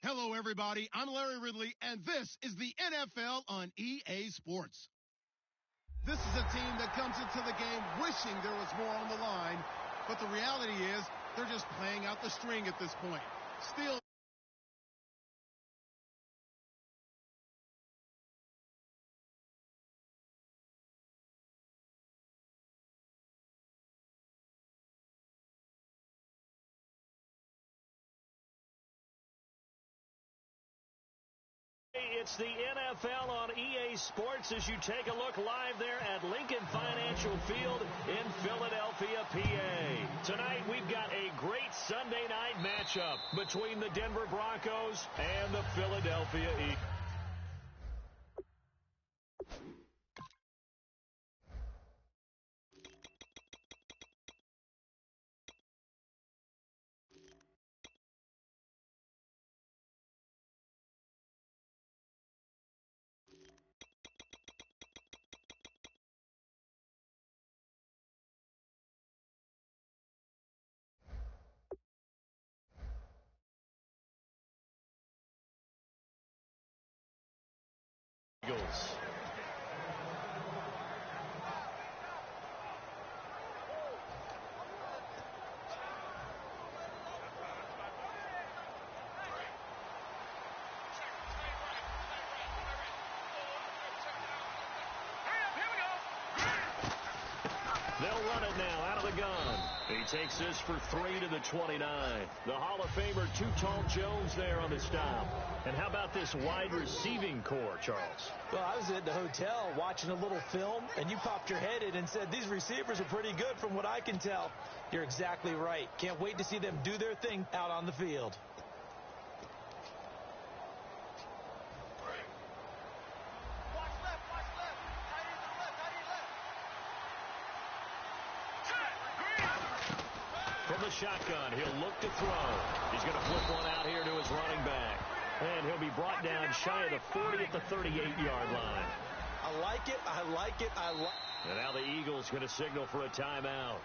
Hello, everybody. I'm Larry Ridley, and this is the NFL on EA Sports. This is a team that comes into the game wishing there was more on the line, but the reality is they're just playing out the string at this point. Still. It's the NFL on EA Sports as you take a look live there at Lincoln Financial Field in Philadelphia, PA. Tonight we've got a great Sunday night matchup between the Denver Broncos and the Philadelphia Eagles. They'll run it now out of the gun. He takes this for 3 to the 29. The Hall of Famer Tall Jones there on the stop. And how about this wide receiving core, Charles? Well, I was at the hotel watching a little film, and you popped your head in and said, these receivers are pretty good from what I can tell. You're exactly right. Can't wait to see them do their thing out on the field. From the shotgun, he'll look to throw. He's going to flip one out here to his running back. And he'll be brought down shy of the 40 at the 38-yard line. I like it. I like it. And now the Eagles going to signal for a timeout.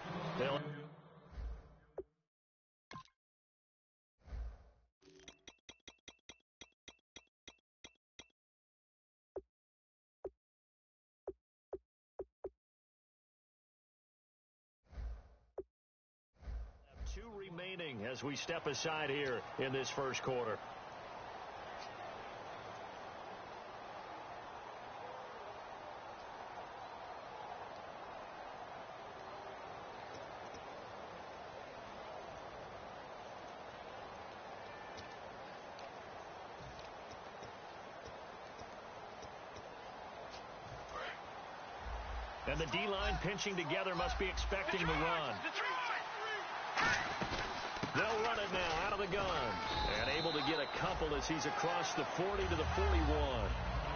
Two remaining as we step aside here in this first quarter. And the D-line pinching together must be expecting the run. They'll run it now out of the gun. And able to get a couple as he's across the 40 to the 41.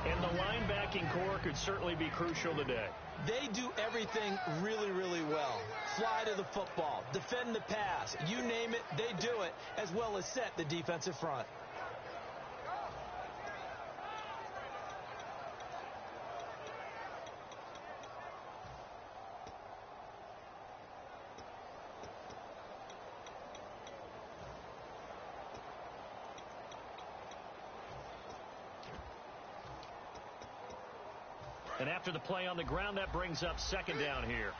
And the linebacking core could certainly be crucial today. They do everything really, really well. Fly to the football, defend the pass, you name it, they do it, as well as set the defensive front. And after the play on the ground, that brings up second down here.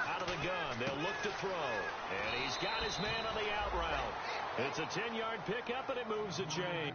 Out of the gun, they'll look to throw. And he's got his man on the out route. It's a 10-yard pickup, and it moves the chain.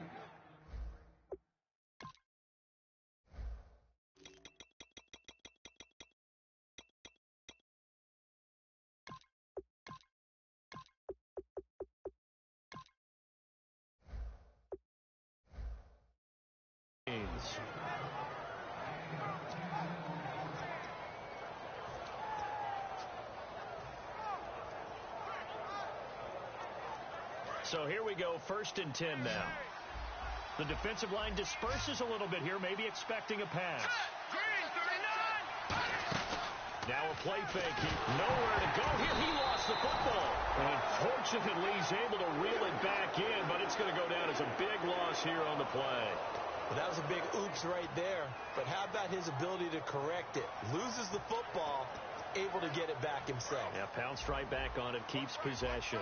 So here we go, 1st and 10 now. The defensive line disperses a little bit here, maybe expecting a pass. Now a play fake. Nowhere to go here. He lost the football. And fortunately, he's able to reel it back in, but it's going to go down as a big loss here on the play. Well, that was a big oops right there. But how about his ability to correct it? Loses the football, able to get it back himself. Yeah, pounced right back on it, keeps possession.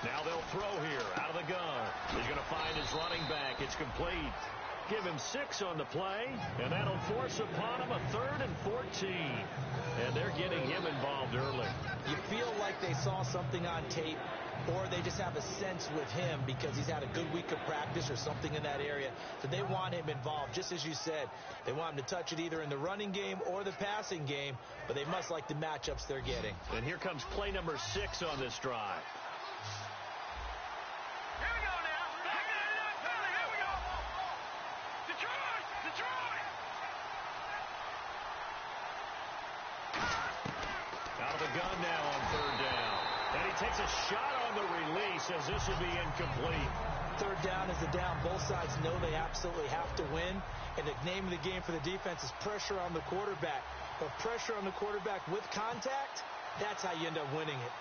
Now they'll throw here out of the gun. He's going to find his running back. It's complete. Give him 6 on the play, and that'll force upon him a 3rd and 14. And they're getting him involved early. You feel like they saw something on tape, or they just have a sense with him because he's had a good week of practice or something in that area. So they want him involved, just as you said. They want him to touch it either in the running game or the passing game, but they must like the matchups they're getting. And here comes play number 6 on this drive. Out of the gun now on 3rd down. And he takes a shot on the release as this will be incomplete. 3rd down is the down. Both sides know they absolutely have to win. And the name of the game for the defense is pressure on the quarterback. But pressure on the quarterback with contact, that's how you end up winning it.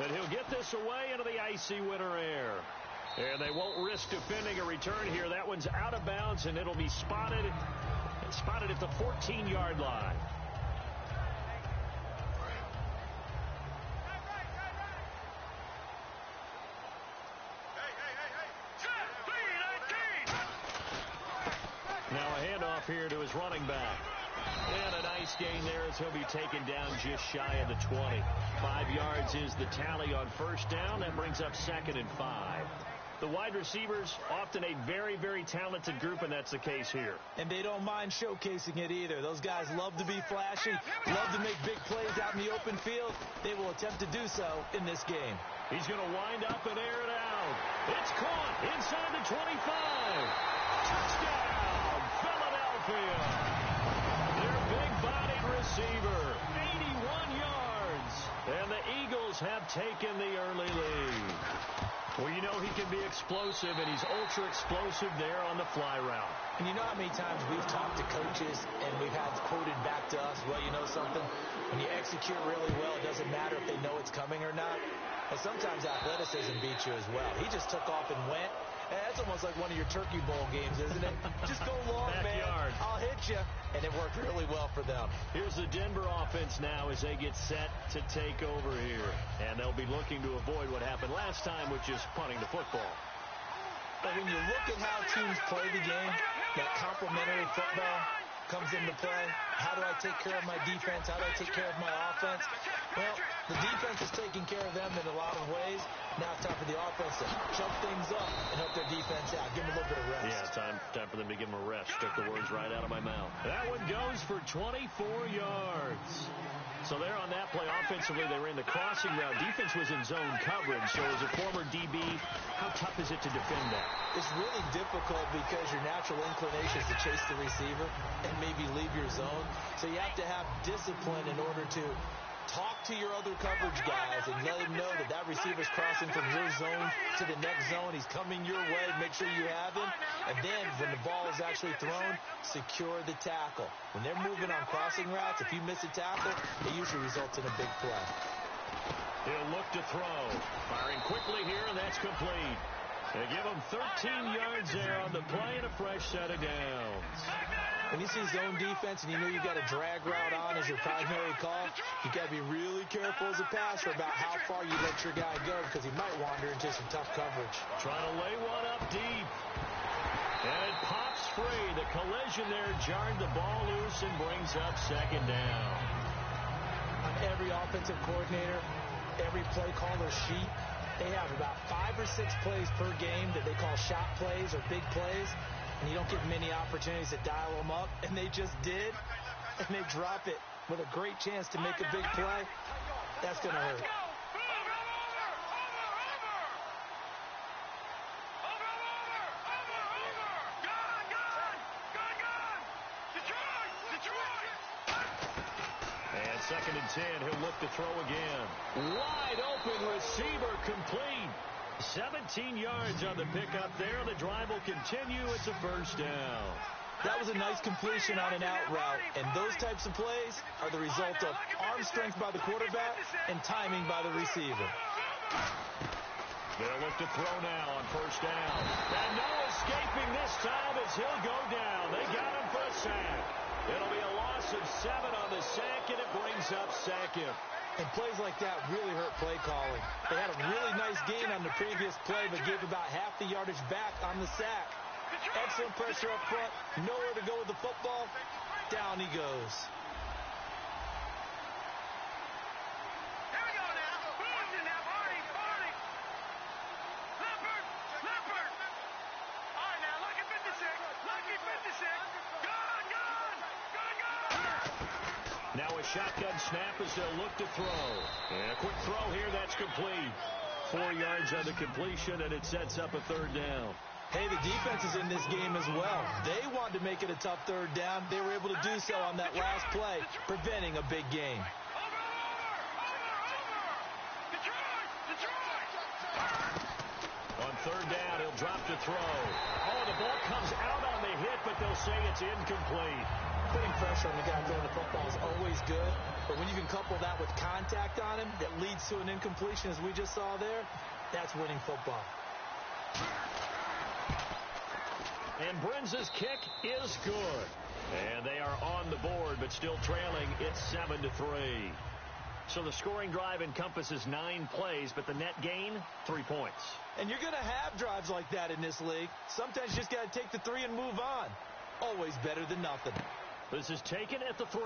And he'll get this away into the icy winter air. And they won't risk defending a return here. That one's out of bounds, and it'll be spotted at the 14-yard line. Now a handoff here to his running back. And a nice gain there as he'll be taken down just shy of the 20. 5 yards is the tally on 1st down. That brings up 2nd and 5. The wide receivers, often a very, very talented group, and that's the case here. And they don't mind showcasing it either. Those guys love to be flashy, love to make big plays out in the open field. They will attempt to do so in this game. He's going to wind up and air it out. It's caught inside the 25. Touchdown, Philadelphia. Their big-bodied receiver, 81 yards. And the Eagles have taken the early lead. Well, you know he can be explosive, and he's ultra-explosive there on the fly route. And you know how many times we've talked to coaches and we've had quoted back to us, well, you know something? When you execute really well, it doesn't matter if they know it's coming or not. And sometimes athleticism beats you as well. He just took off and went. And that's almost like one of your Turkey Bowl games, isn't it? Just go long, Backyard. man. I'll hit you. And it worked really well for them. Here's the Denver offense now as they get set to take over here. And they'll be looking to avoid what happened last time, which is punting the football. But when you look at how teams play the game, that complementary football comes into play. How do I take care of my defense? How do I take care of my offense? Well, the defense is taking care of them in a lot of ways. Now it's time for the offense to jump things up and help their defense out. Give them a little bit of rest. Yeah, time for them to give them a rest. Took the words right out of my mouth. That one goes for 24 yards. So there on that play, offensively, they ran the crossing route. Defense was in zone coverage. So as a former DB, how tough is it to defend that? It's really difficult because your natural inclination is to chase the receiver and maybe leave your zone. So you have to have discipline in order to talk to your other coverage guys and let them know that that receiver's crossing from your zone to the next zone. He's coming your way. Make sure you have him. And then when the ball is actually thrown, secure the tackle. When they're moving on crossing routes, if you miss a tackle, it usually results in a big play. He'll look to throw. Firing quickly here, and that's complete. They give him 13 yards there on the play and a fresh set of downs. When you see zone defense and you know you've got a drag route on as your primary call, you got to be really careful as a passer about how far you let your guy go because he might wander into some tough coverage. Trying to lay one up deep. And it pops free. The collision there jarred the ball loose and brings up 2nd down. On every offensive coordinator, every play caller sheet, they have about 5 or 6 plays per game that they call shot plays or big plays. And you don't get many opportunities to dial them up, and they just did, and they drop it with a great chance to make a big play. That's going to hurt. And 2nd and 10, he'll look to throw again. Wide open receiver complete. 17 yards on the pickup there. The drive will continue. It's a first down. That was a nice completion on an out route, and those types of plays are the result of arm strength by the quarterback and timing by the receiver. They'll look to throw now on first down. And no escaping this time as he'll go down. They got him for a sack. It'll be a loss of 7 on the sack, and it brings up second. And plays like that really hurt play calling. They had a really nice gain on the previous play, but gave about half the yardage back on the sack. Excellent pressure up front. Nowhere to go with the football. Down he goes. Here we go now. Boston now. Barney. Leopard. All right, now. Lucky 56. Gone. Now a shotgun snap as they'll look to throw. And a quick throw here. That's complete. 4 yards on the completion, and it sets up a third down. Hey, the defense is in this game as well. They wanted to make it a tough third down. They were able to do so on that last play, preventing a big game. On third down, he'll drop to throw. Oh, the ball comes out on the hit, but they'll say it's incomplete. Putting pressure on the guy throwing the football is always good, but when you can couple that with contact on him that leads to an incompletion, as we just saw there, that's winning football. And Brenza's kick is good. And they are on the board, but still trailing. It's 7-3. So the scoring drive encompasses 9 plays, but the net gain, 3 points. And you're going to have drives like that in this league. Sometimes you just got to take the 3 and move on. Always better than nothing. This is taken at the 3.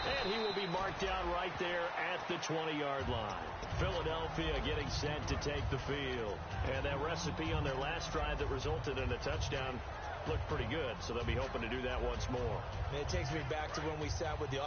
And he will be marked down right there at the 20-yard line. Philadelphia getting set to take the field. And that recipe on their last drive that resulted in a touchdown looked pretty good, so they'll be hoping to do that once more. And it takes me back to when we sat with the